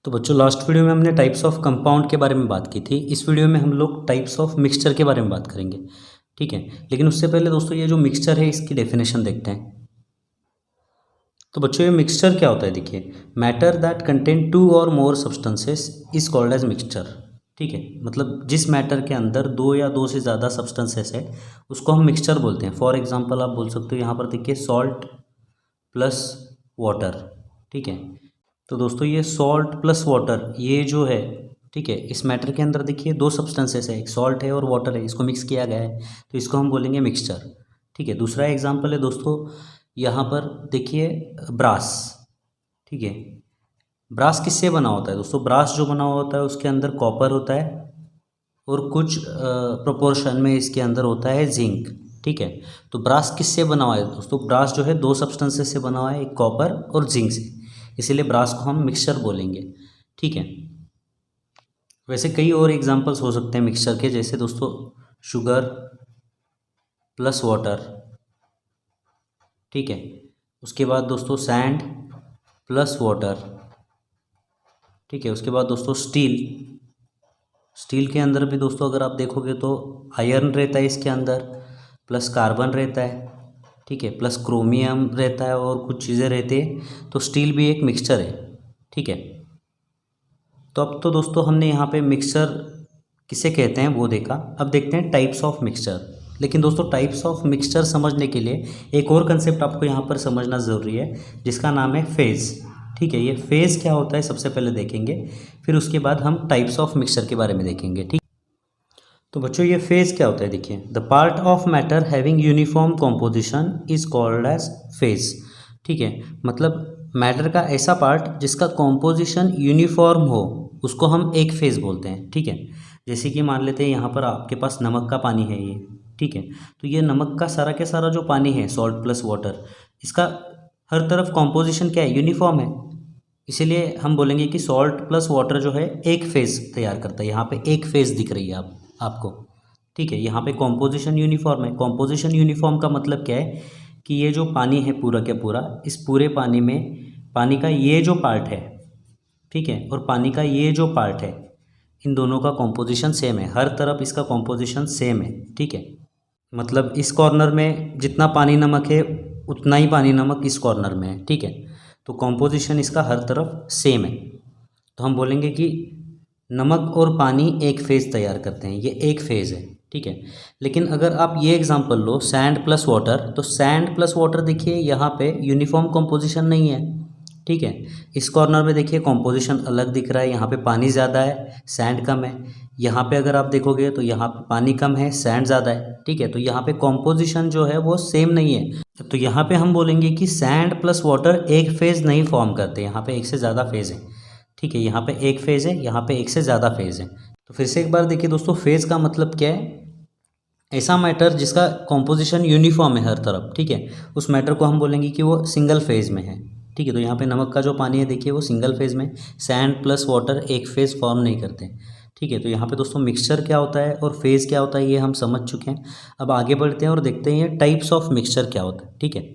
तो बच्चों last video में हमने टाइप्स ऑफ कंपाउंड के बारे में बात की थी। इस वीडियो में हम लोग टाइप्स ऑफ मिक्सचर के बारे में बात करेंगे, ठीक है। लेकिन उससे पहले दोस्तों ये जो मिक्सचर है इसकी डेफिनेशन देखते हैं। तो बच्चों ये मिक्सचर क्या होता है, देखिए, matter that contain two or more substances is called as mixture, ठीक है। मतलब जिस मैटर के अंदर दो या दो से ज़्यादा सब्सटेंसेस है उसको हम मिक्सचर बोलते हैं। फॉर एग्जाम्पल आप बोल सकते हो यहाँ पर देखिए सॉल्ट प्लस वाटर, ठीक है। तो दोस्तों ये सॉल्ट प्लस वाटर ये जो है, ठीक है, इस मैटर के अंदर देखिए दो सब्सटेंसेस है, एक सॉल्ट है और वाटर है, इसको मिक्स किया गया है तो इसको हम बोलेंगे मिक्सचर, ठीक है। दूसरा एग्जांपल है दोस्तों, यहाँ पर देखिए ब्रास, ठीक है। ब्रास किससे बना होता है दोस्तों? ब्रास जो बना होता है उसके अंदर कॉपर होता है और कुछ प्रोपोर्शन में इसके अंदर होता है जिंक, ठीक है। तो ब्रास किससे बना हुआ है दोस्तों? ब्रास जो है दो सब्सटेंसेस से बना हुआ है, एक कॉपर और जिंक से, इसीलिए ब्रास को हम मिक्सचर बोलेंगे, ठीक है। वैसे कई और एग्जांपल्स हो सकते हैं मिक्सचर के, जैसे दोस्तों शुगर प्लस वाटर, ठीक है। उसके बाद दोस्तों सैंड प्लस वाटर, ठीक है। उसके बाद दोस्तों स्टील, स्टील के अंदर भी दोस्तों अगर आप देखोगे तो आयरन रहता है इसके अंदर, प्लस कार्बन रहता है, ठीक है, प्लस क्रोमियम रहता है और कुछ चीज़ें रहती है, तो स्टील भी एक मिक्सचर है, ठीक है। तो अब तो दोस्तों हमने यहाँ पे मिक्सचर किसे कहते हैं वो देखा। अब देखते हैं टाइप्स ऑफ मिक्सचर। लेकिन दोस्तों टाइप्स ऑफ मिक्सचर समझने के लिए एक और कंसेप्ट आपको यहाँ पर समझना ज़रूरी है, जिसका नाम है फेज़, ठीक है। ये फेज़ क्या होता है सबसे पहले देखेंगे, फिर उसके बाद हम टाइप्स ऑफ मिक्सचर के बारे में देखेंगे, ठीक। तो बच्चों ये फेज़ क्या होता है, देखिए, the part of matter having uniform composition is called as phase, ठीक है। मतलब मैटर का ऐसा पार्ट जिसका कॉम्पोजिशन यूनिफॉर्म हो उसको हम एक फेज़ बोलते हैं, ठीक है। जैसे कि मान लेते हैं यहाँ पर आपके पास नमक का पानी है ये, ठीक है। तो ये नमक का सारा के सारा जो पानी है सॉल्ट प्लस वाटर, इसका हर तरफ कॉम्पोजिशन क्या है, यूनिफॉर्म है, इसीलिए हम बोलेंगे कि सॉल्ट प्लस वाटर जो है एक फेज़ तैयार करता है। यहाँ पे एक फेज़ दिख रही है आपको, ठीक है। यहाँ पे कॉम्पोजिशन यूनिफॉर्म है। कॉम्पोजिशन यूनिफॉर्म का मतलब क्या है कि ये जो पानी है पूरा के पूरा, इस पूरे पानी में पानी का ये जो पार्ट है, ठीक है, और पानी का ये जो पार्ट है, इन दोनों का कॉम्पोजिशन सेम है, हर तरफ इसका कॉम्पोजिशन सेम है, ठीक है। मतलब इस कॉर्नर में जितना पानी नमक है उतना ही पानी नमक इस कॉर्नर में है, ठीक है। तो कॉम्पोजिशन इसका हर तरफ सेम है, तो हम बोलेंगे कि नमक और पानी एक फेज़ तैयार करते हैं, ये एक फेज़ है, ठीक है। लेकिन अगर आप ये एग्जांपल लो सैंड प्लस वाटर, तो सैंड प्लस वाटर देखिए यहाँ पे यूनिफॉर्म कॉम्पोजिशन नहीं है, ठीक है। इस कॉर्नर में देखिए कॉम्पोजिशन अलग दिख रहा है, यहाँ पे पानी ज़्यादा है सैंड कम है। यहाँ पे अगर आप देखोगे तो यहाँ पे पानी कम है सैंड ज़्यादा है, ठीक है। तो यहाँ पे कॉम्पोजिशन जो है वो सेम नहीं है, तो यहाँ पे हम बोलेंगे कि सैंड प्लस वाटर एक फेज़ नहीं फॉर्म करते, यहाँ पे एक से ज़्यादा फेज़ है, ठीक है। यहाँ पे एक फेज़ है, यहाँ पे एक से ज़्यादा फेज़ है। तो फिर से एक बार देखिए दोस्तों, फेज़ का मतलब क्या है? ऐसा मैटर जिसका कॉम्पोजिशन यूनिफॉर्म है हर तरफ, ठीक है, उस मैटर को हम बोलेंगे कि वो सिंगल फेज़ में है, ठीक है। तो यहाँ पे नमक का जो पानी है देखिए वो सिंगल फेज़ में, सैंड प्लस वाटर एक फेज़ फॉर्म नहीं करते, ठीक है। तो यहाँ पे दोस्तों मिक्सचर क्या होता है और फेज़ क्या होता है ये हम समझ चुके हैं। अब आगे बढ़ते हैं और देखते हैं टाइप्स ऑफ मिक्सचर क्या होता है, ठीक है।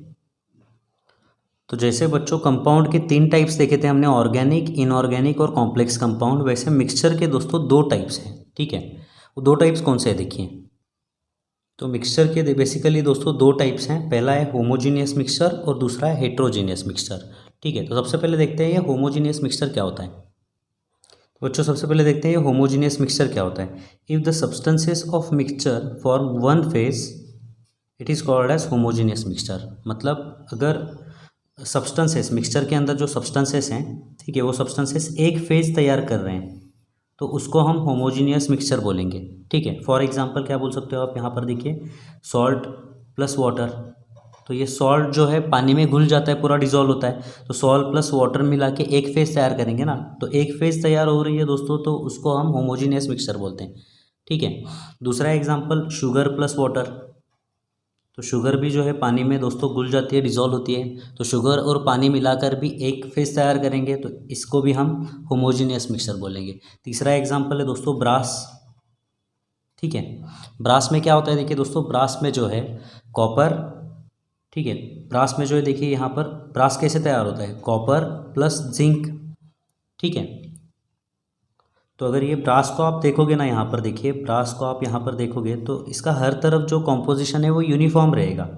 तो जैसे बच्चों कंपाउंड के तीन टाइप्स देखे थे हमने, ऑर्गेनिक, इनऑर्गेनिक और कॉम्प्लेक्स कंपाउंड, वैसे मिक्सचर के दोस्तों दो टाइप्स हैं, ठीक है। वो दो टाइप्स कौन से हैं देखिए। तो मिक्सचर के बेसिकली दोस्तों दो टाइप्स हैं, पहला है होमोजीनियस मिक्सचर और दूसरा है हेट्रोजीनियस मिक्सचर, ठीक है। तो सबसे पहले देखते हैं ये होमोजीनियस मिक्सचर क्या होता है। तो बच्चों सबसे पहले देखते हैं ये होमोजीनियस मिक्सचर क्या होता है। If the substances of mixture form one phase it is called as homogeneous mixture. मतलब अगर सब्सटेंसेस मिक्सचर के अंदर जो सब्सटेंसेस हैं, ठीक है, वो सब्सटेंसेस एक फेज तैयार कर रहे हैं तो उसको हम होमोजीनियस मिक्सचर बोलेंगे, ठीक है। फॉर एग्जांपल क्या बोल सकते हो आप, यहाँ पर देखिए सॉल्ट प्लस वाटर, तो ये सॉल्ट जो है पानी में घुल जाता है, पूरा डिजॉल्व होता है, तो सॉल्ट प्लस वाटर मिला के एक फेज तैयार करेंगे ना, तो एक फेज तैयार हो रही है दोस्तों, तो उसको हम होमोजीनियस मिक्सचर बोलते हैं, ठीक है। दूसरा एग्जाम्पल शुगर प्लस वाटर, तो शुगर भी जो है पानी में दोस्तों घुल जाती है, डिज़ोल्व होती है, तो शुगर और पानी मिलाकर भी एक फेज तैयार करेंगे तो इसको भी हम होमोजीनियस मिक्सचर बोलेंगे। तीसरा एग्जांपल है दोस्तों ब्रास, ठीक है। ब्रास में क्या होता है देखिए दोस्तों, ब्रास में जो है कॉपर, ठीक है, ब्रास में जो है देखिए यहाँ पर ब्रास कैसे तैयार होता है, कॉपर प्लस जिंक, ठीक है। तो अगर ये ब्रास को आप देखोगे ना, यहाँ पर देखिए ब्रास को आप यहाँ पर देखोगे तो इसका हर तरफ जो कॉम्पोजिशन है वो यूनिफॉर्म रहेगा,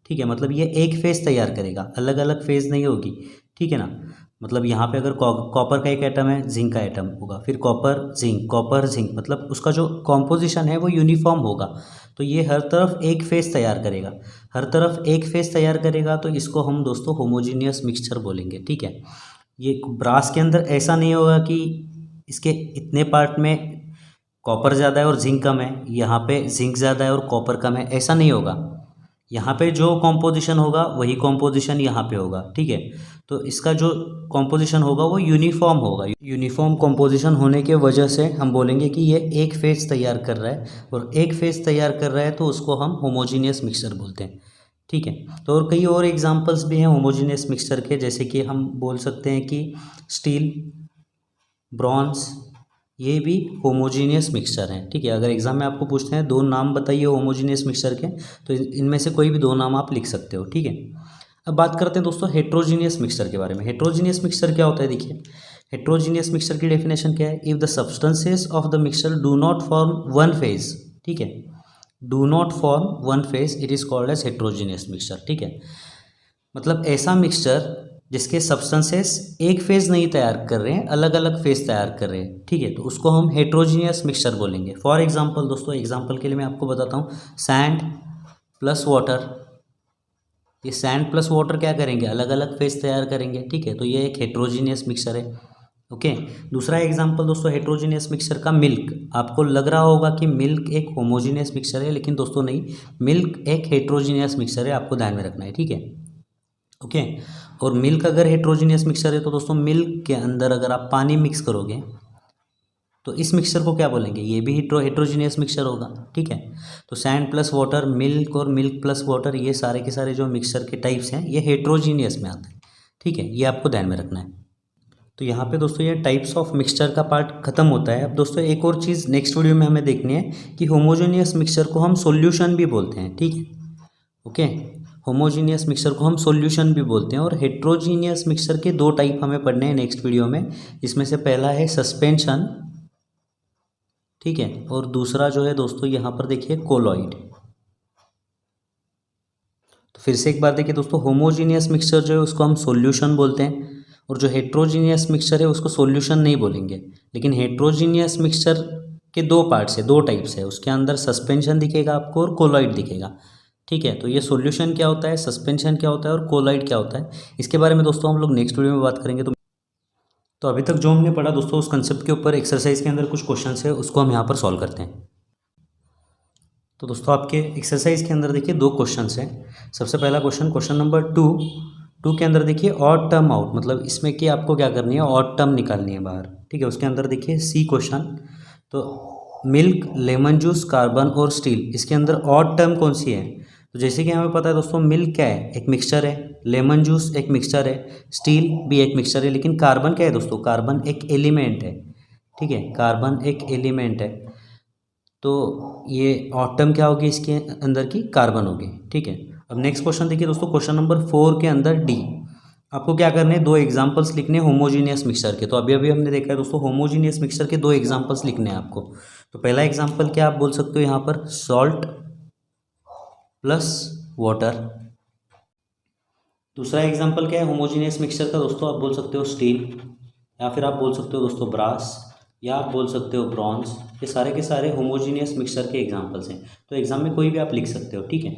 ठीक है। मतलब ये एक फेस तैयार करेगा, अलग अलग फेस नहीं होगी, ठीक है ना। मतलब यहाँ पे अगर कॉपर का एक एटम है, जिंक का एटम होगा, फिर कॉपर जिंक, मतलब उसका जो कॉम्पोजिशन है वो यूनिफॉर्म होगा। तो ये हर तरफ एक फेस तैयार करेगा, हर तरफ एक फेस तैयार करेगा, तो इसको हम दोस्तों होमोजीनियस मिक्सचर बोलेंगे, ठीक है। ये ब्रास के अंदर ऐसा नहीं होगा कि इसके इतने पार्ट में कॉपर ज़्यादा है और जिंक कम है, यहाँ पे जिंक ज़्यादा है और कॉपर कम है, ऐसा नहीं होगा। यहाँ पे जो कॉम्पोजिशन होगा वही कॉम्पोजिशन यहाँ पे होगा, ठीक है। तो इसका जो कॉम्पोजिशन होगा वो यूनिफॉर्म होगा। यूनिफॉर्म कॉम्पोजिशन होने के वजह से हम बोलेंगे कि ये एक फेस तैयार कर रहा है, और एक फेस तैयार कर रहा है तो उसको हम होमोजीनियस मिक्सचर बोलते हैं, ठीक है। तो और कई और एग्जांपल्स भी हैं होमोजीनियस मिक्सचर के, जैसे कि हम बोल सकते हैं कि स्टील, ब्रॉन्ज, ये भी होमोजीनियस मिक्सचर हैं, ठीक है। अगर एग्जाम में आपको पूछते हैं 2 नाम बताइए होमोजीनियस मिक्सचर के, तो इनमें से कोई भी 2 नाम आप लिख सकते हो, ठीक है। अब बात करते हैं दोस्तों हेट्रोजीनियस मिक्सचर के बारे में। हेट्रोजीनियस मिक्सचर क्या होता है, देखिए हेट्रोजीनियस मिक्सचर की डेफिनेशन क्या है, if the substances of the mixture do not form one phase, ठीक है, do not form one phase, it is called as heterogeneous mixture, ठीक है। मतलब ऐसा मिक्सचर जिसके सब्सटेंसेस एक फेज़ नहीं तैयार कर रहे हैं, अलग अलग फेज़ तैयार कर रहे हैं, ठीक है, तो उसको हम हेट्रोजीनियस मिक्सचर बोलेंगे। फॉर एग्जांपल दोस्तों, एग्जांपल के लिए मैं आपको बताता हूँ, सैंड प्लस वाटर, ये सैंड प्लस वाटर क्या करेंगे, अलग अलग फेज़ तैयार करेंगे, ठीक है। तो ये एक हेट्रोजीनियस मिक्सचर है, ओके। दूसरा एग्जांपल दोस्तों हेट्रोजीनियस मिक्सचर का, मिल्क। आपको लग रहा होगा कि मिल्क एक होमोजीनियस मिक्सचर है, लेकिन दोस्तों नहीं, मिल्क एक हेट्रोजीनियस मिक्सचर है, आपको ध्यान में रखना है, ठीक है, ओके। और मिल्क अगर हेट्रोजीनियस मिक्सचर है तो दोस्तों मिल्क के अंदर अगर आप पानी मिक्स करोगे तो इस मिक्सचर को क्या बोलेंगे, ये भी हेट्रोजीनियस मिक्सचर होगा, ठीक है। तो सैंड प्लस वाटर, मिल्क और मिल्क प्लस वाटर, ये सारे के सारे जो मिक्सचर के टाइप्स हैं ये हेट्रोजीनियस में आते हैं, ठीक है, ये आपको ध्यान में रखना है। तो यहाँ पे दोस्तों ये टाइप्स ऑफ मिक्सचर का पार्ट खत्म होता है। अब दोस्तों एक और चीज़ नेक्स्ट वीडियो में हमें देखनी है कि होमोजीनियस मिक्सचर को हम सॉल्यूशन भी बोलते हैं, ठीक है, ओके। होमोजीनियस मिक्सचर को हम सॉल्यूशन भी बोलते हैं। और हेट्रोजीनियस मिक्सचर के 2 टाइप हमें पढ़ने हैं नेक्स्ट वीडियो में, इसमें से पहला है सस्पेंशन, ठीक है, और दूसरा जो है दोस्तों यहाँ पर देखिए कोलॉइड। तो फिर से एक बार देखिए दोस्तों, होमोजीनियस मिक्सचर जो है उसको हम सॉल्यूशन बोलते हैं, और जो हेट्रोजीनियस मिक्सचर है उसको सॉल्यूशन नहीं बोलेंगे। लेकिन हेट्रोजीनियस मिक्सचर के 2 पार्ट्स है, 2 टाइप्स है, उसके अंदर सस्पेंशन दिखेगा आपको और कोलॉइड दिखेगा, ठीक है। तो ये सॉल्यूशन क्या होता है, सस्पेंशन क्या होता है और कोलॉइड क्या होता है, इसके बारे में दोस्तों हम लोग नेक्स्ट वीडियो में बात करेंगे। तो अभी तक जो हमने पढ़ा दोस्तों उस कंसेप्ट के ऊपर एक्सरसाइज के अंदर कुछ क्वेश्चंस है, उसको हम यहाँ पर सॉल्व करते हैं। तो दोस्तों आपके एक्सरसाइज के अंदर देखिए 2 क्वेश्चंस हैं। सबसे पहला क्वेश्चन नंबर 2 के अंदर देखिए ऑड टर्म आउट, मतलब इसमें कि आपको क्या करनी है, ऑड टर्म निकालनी है बाहर, ठीक है। उसके अंदर देखिए सी क्वेश्चन, तो मिल्क, लेमन जूस, कार्बन और स्टील, इसके अंदर ऑड टर्म कौन सी है। तो जैसे कि हमें पता है दोस्तों, मिल्क क्या है, एक मिक्सचर है, लेमन जूस एक मिक्सचर है, स्टील भी एक मिक्सचर है, लेकिन कार्बन क्या है दोस्तों, कार्बन एक एलिमेंट है, ठीक है, कार्बन एक एलिमेंट है। तो ये ऑड टर्म क्या होगी इसके अंदर की, कार्बन होगी, ठीक है। अब नेक्स्ट क्वेश्चन देखिए दोस्तों, क्वेश्चन नंबर 4 के अंदर डी, आपको क्या करने हैं, 2 एग्जाम्पल्स लिखने हैं होमोजीनियस मिक्सचर के। तो अभी अभी हमने देखा है दोस्तों, होमोजीनियस मिक्सचर के 2 एग्जाम्पल्स लिखने हैं आपको। तो पहला एग्जाम्पल क्या आप बोल सकते हो यहाँ पर, सॉल्ट प्लस वाटर। दूसरा एग्जाम्पल क्या है होमोजीनियस मिक्सचर का दोस्तों, आप बोल सकते हो स्टील, या फिर आप बोल सकते हो दोस्तों ब्रास, या आप बोल सकते हो ब्रॉन्ज। ये सारे के सारे होमोजीनियस मिक्सचर के एग्जाम्पल्स हैं। तो एग्जाम में कोई भी आप लिख सकते हो, ठीक है।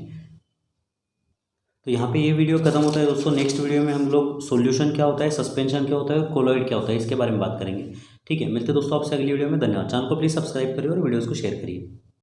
तो यहाँ पे ये वीडियो खत्म होता है दोस्तों। नेक्स्ट वीडियो में हम लोग सॉल्यूशन क्या होता है, सस्पेंशन क्या होता है, कोलॉइड क्या होता है, इसके बारे में बात करेंगे, ठीक है। मिलते हैं दोस्तों आपसे अगली वीडियो में। धन्यवाद। चैनल को प्लीज़ सब्सक्राइब करिए और वीडियोज़ को शेयर करिए।